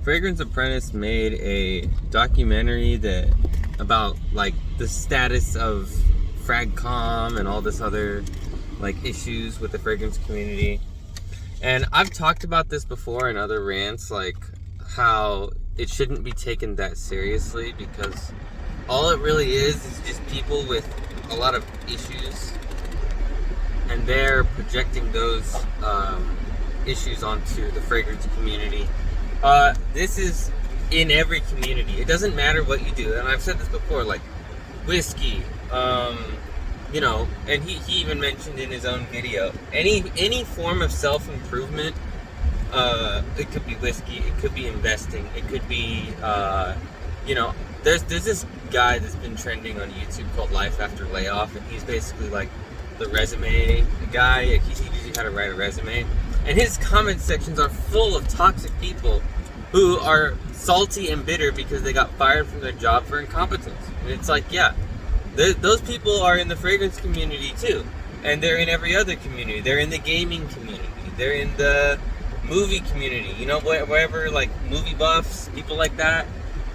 Fragrance Apprentice made a documentary about like the status of fragcom and all this other like issues with the fragrance community. And I've talked about this before in other rants, like how it shouldn't be taken that seriously, because all it really is just people with a lot of issues, and they're projecting those issues onto the fragrance community. This is in every community. It doesn't matter what you do, and I've said this before, like whiskey, you know, and he even mentioned in his own video, any form of self-improvement, it could be whiskey, it could be investing, it could be, you know, there's this guy that's been trending on YouTube called Life After Layoff, and he's basically like the resume guy. He teaches you how to write a resume, and his comment sections are full of toxic people who are salty and bitter because they got fired from their job for incompetence. And it's like, yeah, those people are in the fragrance community too, and they're in every other community. They're in the gaming community, they're in the movie community, you know, wherever, like movie buffs, people like that.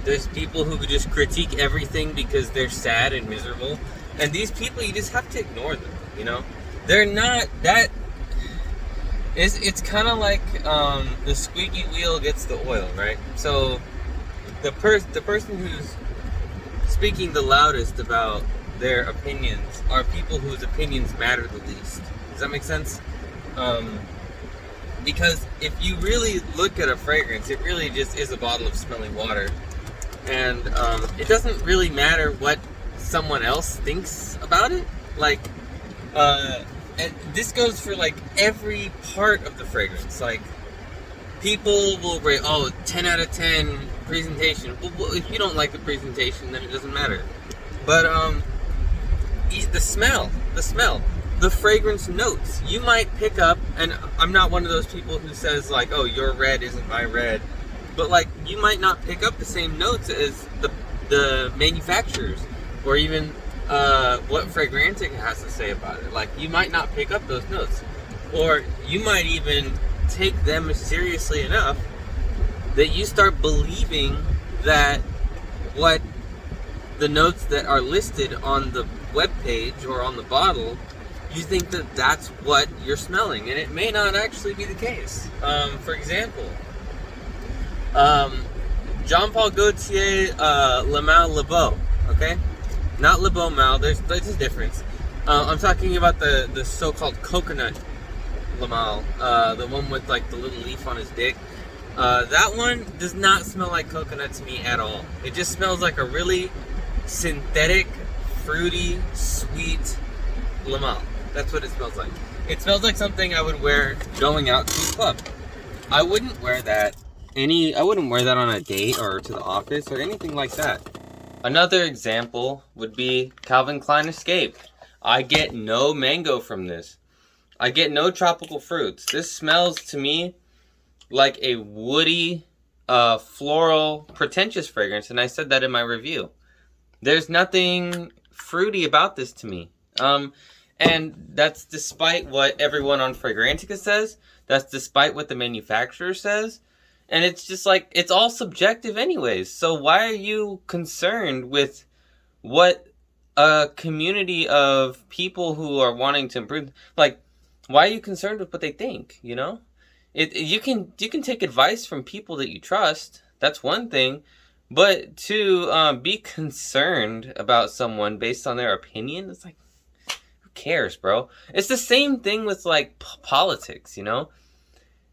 There's people who could just critique everything because they're sad and miserable, and these people, you just have to ignore them, you know. They're not that. It's kind of like the squeaky wheel gets the oil, right? So the person who's speaking the loudest about their opinions are people whose opinions matter the least. Does that make sense? Because if you really look at a fragrance, it really just is a bottle of smelling water, and it doesn't really matter what someone else thinks about it. Like, and this goes for like every part of the fragrance. Like, people will rate, 10 out of 10 presentation. Well, if you don't like the presentation, then it doesn't matter. But the smell, the fragrance notes, you might pick up, and I'm not one of those people who says like, oh, your red isn't my red, but like, you might not pick up the same notes as the manufacturers, or even what Fragrantica has to say about it. Like, you might not pick up those notes, or you might even take them seriously enough that you start believing that what the notes that are listed on the web page or on the bottle, you think that that's what you're smelling, and it may not actually be the case. For example, Jean Paul Gaultier Le Mal Le Beau, okay? Not Le Beau Mal, there's a difference. I'm talking about the so-called coconut Le Mal, the one with like the little leaf on his dick. That one does not smell like coconut to me at all. It just smells like a really synthetic, fruity, sweet Le Mal. That's what it smells like. It smells like something I would wear going out to a club. I wouldn't wear that on a date or to the office or anything like that. Another example would be Calvin Klein Escape. I get no mango from this. I get no tropical fruits. This smells to me like a woody, floral, pretentious fragrance, and I said that in my review. There's nothing fruity about this to me. And that's despite what everyone on Fragrantica says. That's despite what the manufacturer says. And it's just like, it's all subjective anyways. So why are you concerned with what a community of people who are wanting to improve, like, why are you concerned with what they think, you know? You can take advice from people that you trust. That's one thing. But to be concerned about someone based on their opinion, it's like, who cares, bro? It's the same thing with like politics, you know?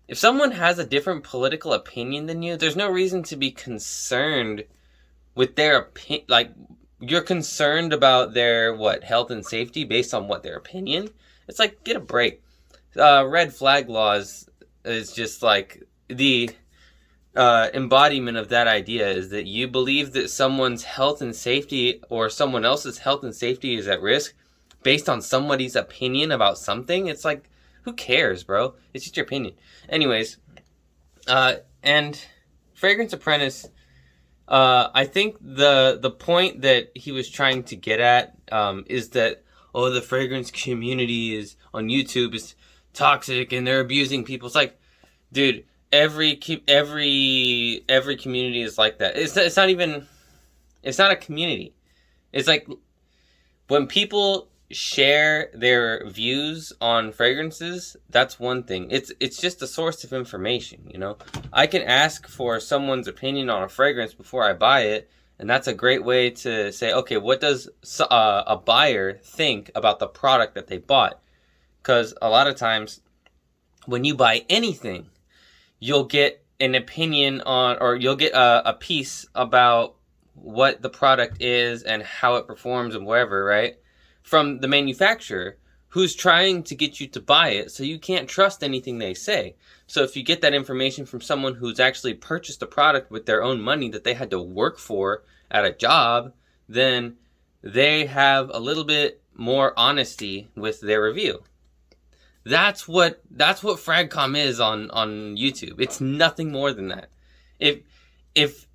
If someone has a different political opinion than you, there's no reason to be concerned with their opinion. Like, you're concerned about their, health and safety based on what their opinion? It's like, get a break. Red flag laws is just like the embodiment of that idea, is that you believe that someone's health and safety or someone else's health and safety is at risk based on somebody's opinion about something. It's like, who cares, bro? It's just your opinion. Anyways, and Fragrance Apprentice, I think the point that he was trying to get at is that, the fragrance community is on YouTube is toxic and they're abusing people. It's like, dude, every community is like that. It's not even, it's not a community. It's like when people share their views on fragrances, that's one thing. It's just a source of information, you know. I can ask for someone's opinion on a fragrance before I buy it, and that's a great way to say, okay, what does a buyer think about the product that they bought? Because a lot of times when you buy anything, you'll get an opinion on, or you'll get a piece about what the product is and how it performs and wherever, right? From the manufacturer, who's trying to get you to buy it, so you can't trust anything they say. So if you get that information from someone who's actually purchased a product with their own money that they had to work for at a job, then they have a little bit more honesty with their review. That's what Fragcom is on YouTube. It's nothing more than that. If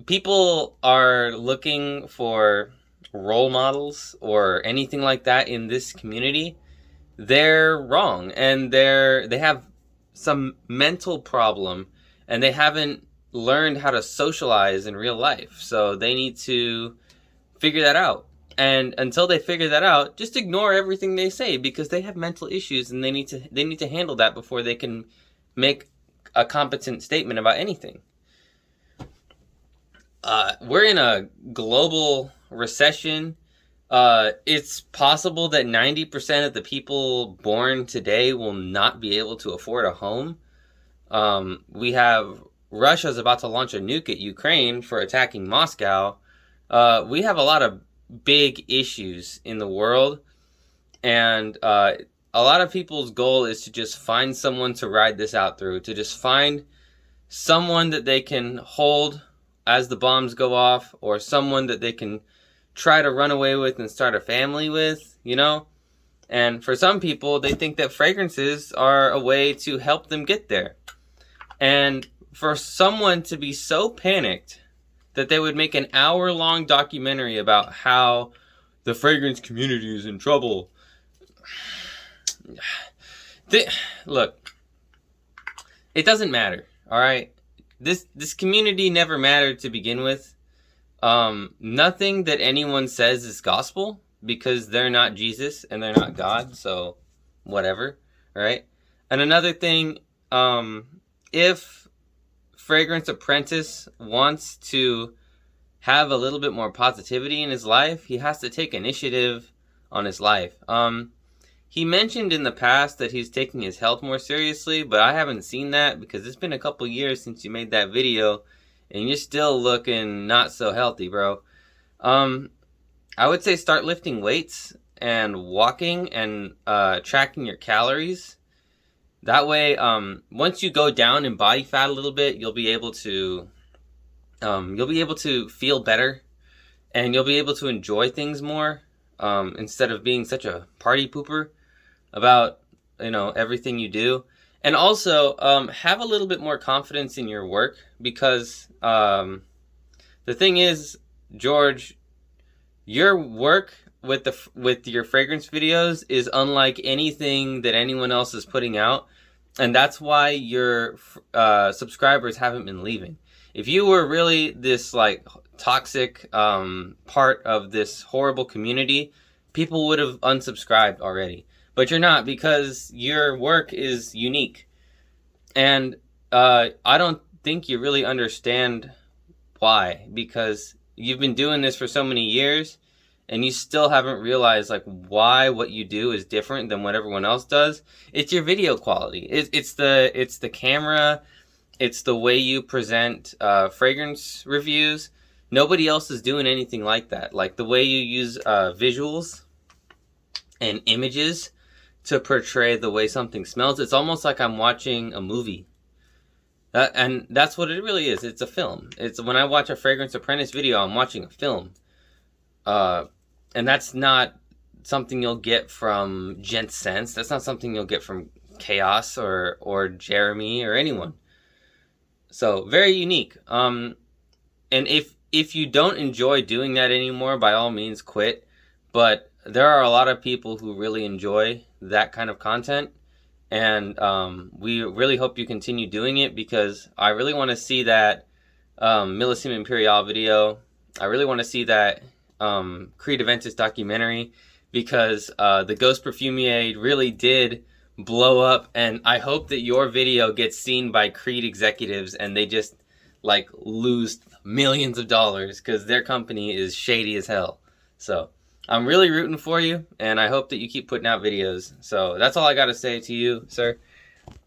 people are looking for role models or anything like that in this community, they're wrong, and they have some mental problem, and they haven't learned how to socialize in real life. So they need to figure that out. And until they figure that out, just ignore everything they say, because they have mental issues, and they need to handle that before they can make a competent statement about anything. We're in a global recession. It's possible that 90% of the people born today will not be able to afford a home. We have Russia's about to launch a nuke at Ukraine for attacking Moscow. We have a lot of big issues in the world, and a lot of people's goal is to just find someone to ride this out through, to just find someone that they can hold as the bombs go off, or someone that they can try to run away with and start a family with, you know? And for some people, they think that fragrances are a way to help them get there. And for someone to be so panicked that they would make an hour-long documentary about how the fragrance community is in trouble. Look, it doesn't matter, all right? This community never mattered to begin with. Nothing that anyone says is gospel, because they're not Jesus and they're not God, so whatever, right? And another thing, if Fragrance Apprentice wants to have a little bit more positivity in his life, he has to take initiative on his life. He mentioned in the past that he's taking his health more seriously, but I haven't seen that, because it's been a couple years since you made that video, and you're still looking not so healthy, bro. I would say start lifting weights and walking and tracking your calories. That way, once you go down in body fat a little bit, you'll be able to feel better, and you'll be able to enjoy things more, instead of being such a party pooper about, you know, everything you do. And also, have a little bit more confidence in your work, because the thing is, George, your work with your fragrance videos is unlike anything that anyone else is putting out, and that's why your subscribers haven't been leaving. If you were really this like toxic part of this horrible community, people would have unsubscribed already. But you're not, because your work is unique. And I don't think you really understand why, because you've been doing this for so many years, and you still haven't realized like why what you do is different than what everyone else does. It's your video quality. It's the camera. It's the way you present fragrance reviews. Nobody else is doing anything like that. Like the way you use visuals and images to portray the way something smells. It's almost like I'm watching a movie. And that's what it really is. It's a film. It's when I watch a Fragrance Apprentice video, I'm watching a film. And that's not something you'll get from Gent Sense. That's not something you'll get from Chaos or Jeremy or anyone. So very unique. And if you don't enjoy doing that anymore, by all means quit. But there are a lot of people who really enjoy that kind of content, And we really hope you continue doing it, because I really want to see that Millesime Imperial video. I really want to see that Creed Aventus documentary, because the Ghost Perfumier really did blow up, and I hope that your video gets seen by Creed executives and they just like lose millions of dollars, because their company is shady as hell. So I'm really rooting for you, and I hope that you keep putting out videos. So that's all I got to say to you, sir.